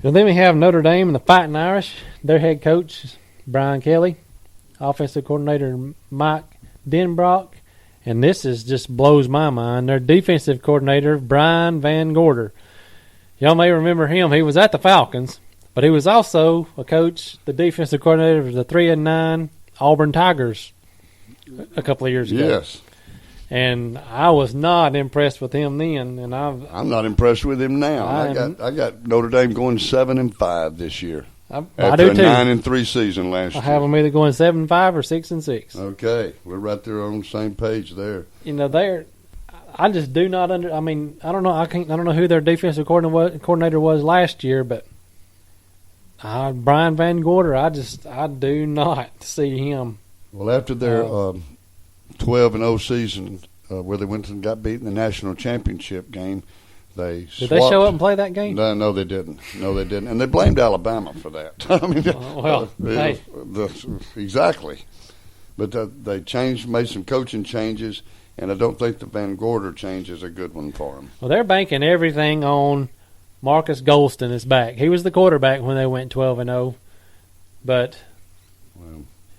And then we have Notre Dame and the Fighting Irish. Their head coach is Brian Kelly, offensive coordinator Mike Denbrock, and this just blows my mind. Their defensive coordinator, Brian Van Gorder. Y'all may remember him. He was at the Falcons, but he was also a coach, the defensive coordinator of the 3-9 Auburn Tigers a couple of years ago. Yes. And I was not impressed with him then, and I'm not impressed with him now. I got Notre Dame going 7-5 this year. I after do too. a 9-3 season last year. I have them either going 7-5 or 6-6. Okay, we're right there on the same page there. You know, I just do not I mean, I don't know. I don't know who their defensive coordinator was last year, but Brian Van Gorder. I do not see him. Well, after their 12-0 season, where they went and got beat in the national championship game, Did they show up and play that game? No, they didn't. And they blamed Alabama for that. I mean, exactly. But they made some coaching changes, and I don't think the Van Gorder change is a good one for them. Well, they're banking everything on Marcus Golston is back. He was the quarterback when they went 12-0, but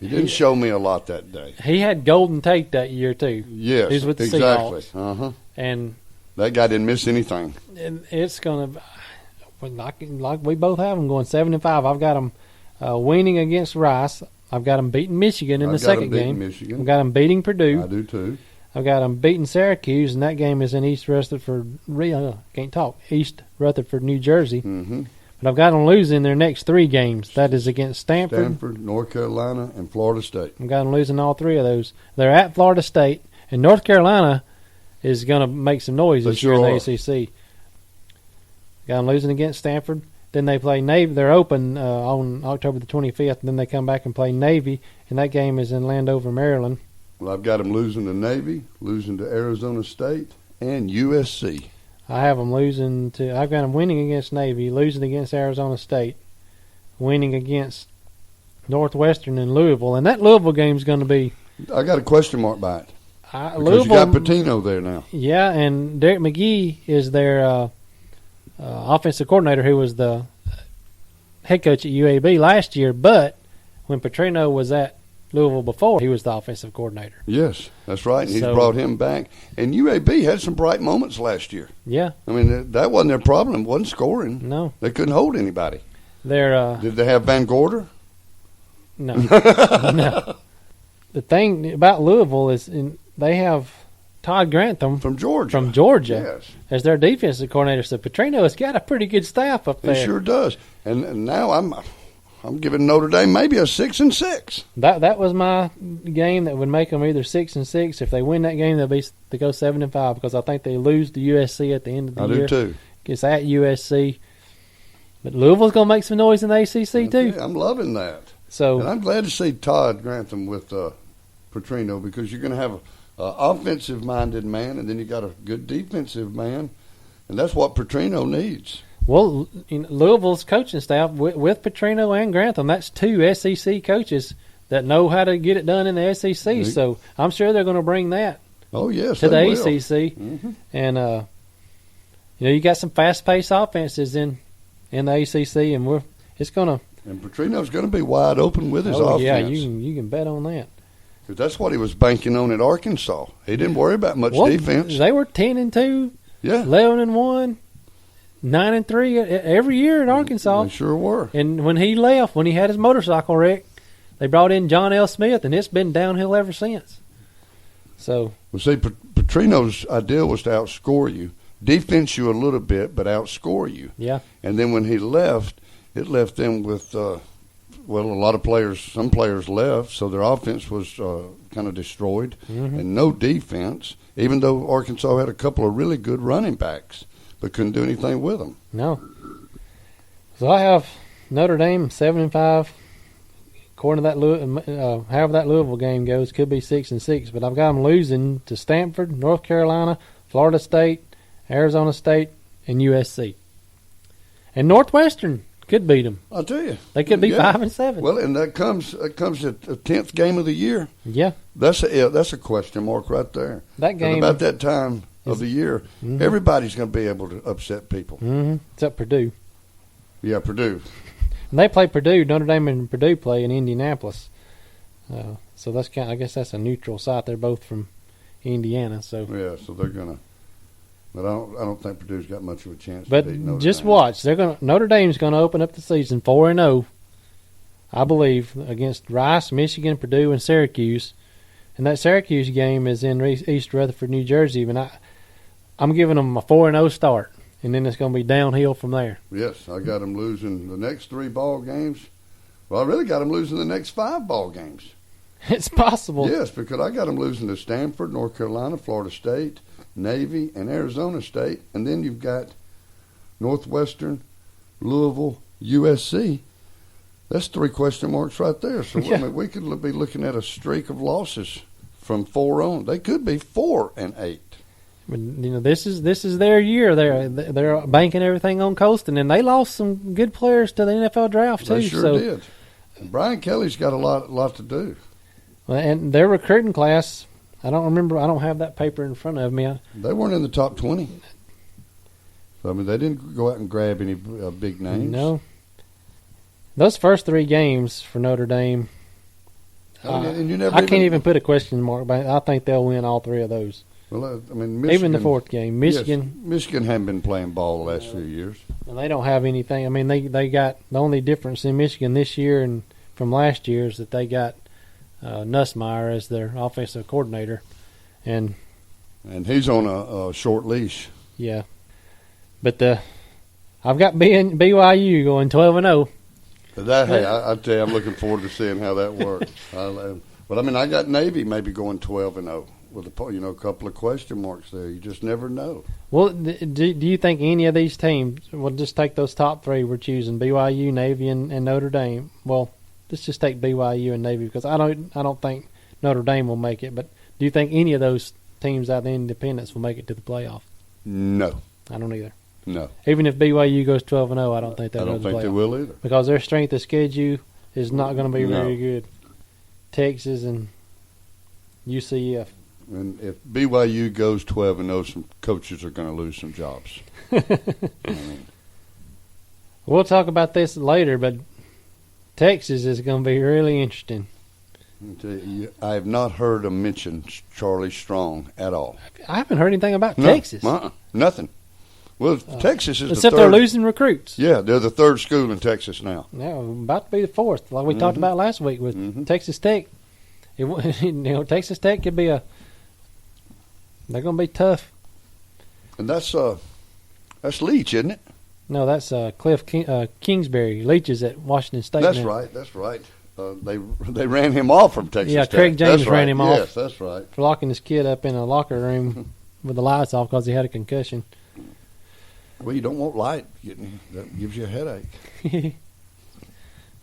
he didn't show me a lot that day. He had Golden Tate that year too. Yes, he was with the exactly. Seahawks. And that guy didn't miss anything. And it's going to, like we both have them going 7-5. I've got them winning against Rice. I've got them beating Michigan in the second game. Michigan. I've got them beating Purdue. I do too. I've got them beating Syracuse, and that game is in East Rutherford, East Rutherford, New Jersey. Mm-hmm. But I've got them losing their next three games. That is against Stanford, North Carolina, and Florida State. I've got them losing all three of those. They're at Florida State, and North Carolina is going to make some noise this year in the ACC. Got them losing against Stanford. Then they play Navy. They're open on October the 25th. And then they come back and play Navy, and that game is in Landover, Maryland. Well, I've got them losing to Navy, losing to Arizona State, and USC. I have them losing to. I've got them winning against Navy, losing against Arizona State, winning against Northwestern and Louisville. And that Louisville game is going to be. I got a question mark by it. Because you got Patino there now. Yeah, and Derek McGee is their offensive coordinator, who was the head coach at UAB last year. But when Petrino was at Louisville before, he was the offensive coordinator. Yes, that's right. And he's brought him back. And UAB had some bright moments last year. Yeah. I mean, that wasn't their problem. It wasn't scoring. No. They couldn't hold anybody. Did they have Van Gorder? No. No. The thing about Louisville is they have Todd Grantham from Georgia. Yes. As their defensive coordinator. So Petrino has got a pretty good staff up there. He sure does. And now I'm giving Notre Dame maybe a 6-6. That was my game that would make them either 6-6. If they win that game, they go 7-5 because I think they lose to USC at the end of the year. I do too. It's at USC, but Louisville's going to make some noise in the ACC too. I'm loving that. And I'm glad to see Todd Grantham with Petrino, because you're going to have an offensive-minded man, and then you got a good defensive man, and that's what Petrino needs. Well, Louisville's coaching staff with Petrino and Grantham, that's two SEC coaches that know how to get it done in the SEC. Mm-hmm. So I'm sure they're going to bring that. Oh yes, to the will. ACC. Mm-hmm. And you got some fast-paced offenses in the ACC, and it's going to. And Petrino's going to be wide open with his offense. Yeah, you can bet on that. Because that's what he was banking on at Arkansas. He didn't worry about much defense. They were 10-2, 11-1. 9-3 every year at Arkansas. They sure were. And when he left, when he had his motorcycle wreck, they brought in John L. Smith, and it's been downhill ever since. So, well, see, Petrino's idea was to outscore you, defense you a little bit, but outscore you. Yeah. And then when he left, it left them with a lot of players. Some players left, so their offense was kind of destroyed, and no defense. Even though Arkansas had a couple of really good running backs, but couldn't do anything with them. No. So I have Notre Dame 7-5. According to that, however that Louisville game goes, could be 6-6. But I've got them losing to Stanford, North Carolina, Florida State, Arizona State, and USC. And Northwestern could beat them. I'll tell you, they could be 5-7. Well, and that comes at the 10th game of the year. Yeah, that's a question mark right there. That game about that time of the year, everybody's going to be able to upset people. Except Purdue. Yeah, Purdue. And they play Purdue. Notre Dame and Purdue play in Indianapolis. So that's I guess that's a neutral site. They're both from Indiana. So yeah, so they're gonna. But I don't think Purdue's got much of a chance. But to beat Notre just Dame. watch. Notre Dame's gonna open up the season 4-0, I believe, against Rice, Michigan, Purdue, and Syracuse. And that Syracuse game is in East Rutherford, New Jersey. And I'm giving them a 4-0 start, and then it's going to be downhill from there. Yes, I got them losing the next 3 ball games. Well, I really got them losing the next 5 ball games. It's possible. Yes, because I got them losing to Stanford, North Carolina, Florida State, Navy, and Arizona State. And then you've got Northwestern, Louisville, USC. That's 3 question marks right there. So Yeah. I mean, we could be looking at a streak of losses from 4 on. They could be 4-8. But, this is their year. They're banking everything on coasting, and they lost some good players to the NFL draft too. They sure did. And Brian Kelly's got a lot to do. And their recruiting class, I don't remember. I don't have that paper in front of me. They weren't in the top 20. So, I mean, they didn't go out and grab any big names. No. Those first 3 games for Notre Dame, And you never I can't even put a question mark by it. I think they'll win all 3 of those. Well, I mean, Michigan, Even the 4th game. Michigan. Yes, Michigan hadn't been playing ball the last few years. And they don't have anything. I mean, they got the only difference in Michigan this year and from last year is that they got Nussmeier as their offensive coordinator. And he's on a short leash. yeah. But I've got BYU going 12-0. Hey, I tell you, I'm looking forward to seeing how that works. But I mean, I got Navy maybe going 12-0 with a couple of question marks there. You just never know. Well, do you think any of these teams? We'll just take those top 3 we're choosing: BYU, Navy, and Notre Dame. Well, let's just take BYU and Navy because I don't think Notre Dame will make it. But do you think any of those teams out of the independents will make it to the playoff? No, I don't either. no. Even if BYU goes 12-0, I don't think they'll I go don't to the think playoff they will either. because their strength of schedule is not going to be No. very good. Texas and UCF. And if BYU goes 12-0, some coaches are going to lose some jobs. I mean, We'll talk about this later, but Texas is going to be really interesting. I tell you, I have not heard him mention Charlie Strong at all. I haven't heard anything about No, Texas. Nothing. Well, Texas is Except the they're third. losing recruits. Yeah, they're the 3rd school in Texas now. Now, about to be the 4th, like we talked about last week with Texas Tech. Texas Tech could be they're going to be tough. And that's Leach, isn't it? No, that's Cliff Kingsbury. Leach is at Washington State That's now. right. That's right. They ran him off from Texas Yeah, Tech. Craig James That's ran right. him off. Yes, that's right. For locking his kid up in a locker room with the lights off because he had a concussion. Well, you don't want light. That gives you a headache.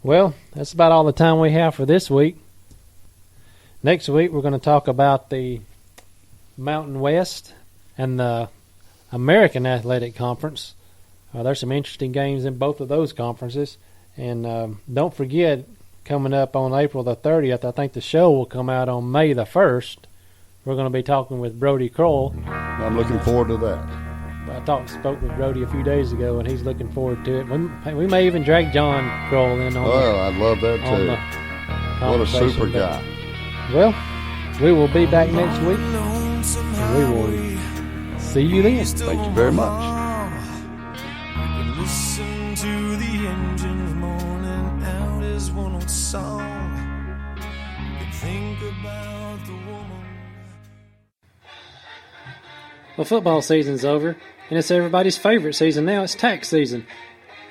Well, that's about all the time we have for this week. Next week, we're going to talk about the Mountain West and the American Athletic Conference. There's some interesting games in both of those conferences. And don't forget, coming up on April the 30th, I think the show will come out on May the 1st. We're going to be talking with Brody Kroll. I'm looking forward to that. I spoke with Brody a few days ago, and he's looking forward to it. We may even drag John Kroll in on I'd love that on too. the What a conversation. super But, guy. Well, we will be back next week, and we will see you then. Thank you very much. Listen to the engines moaning out his one old song. You can think about the woman. Well, football season's over, and it's everybody's favorite season now. It's tax season.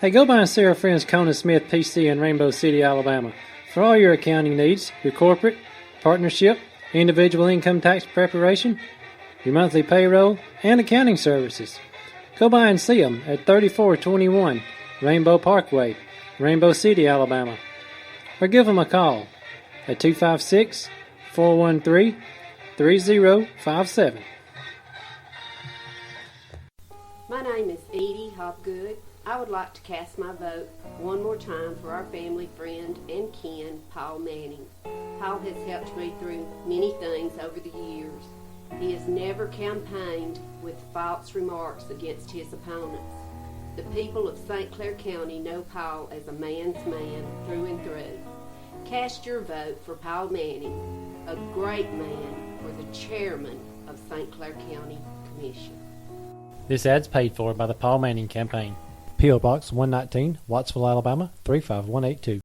Hey, go by and see our friends Conan Smith PC in Rainbow City, Alabama. For all your accounting needs, your corporate, partnership, individual income tax preparation, your monthly payroll, and accounting services. Go by and see them at 3421 Rainbow Parkway, Rainbow City, Alabama. Or give them a call at 256-413-3057. My name is Edie Hopgood. I would like to cast my vote one more time for our family friend and kin, Paul Manning. Paul has helped me through many things over the years. He has never campaigned with false remarks against his opponents. The people of St. Clair County know Powell as a man's man through and through. Cast your vote for Powell Manning, a great man, for the chairman of St. Clair County Commission. This ad's paid for by the Paul Manning Campaign. P.O. Box 119, Wattsville, Alabama 35182.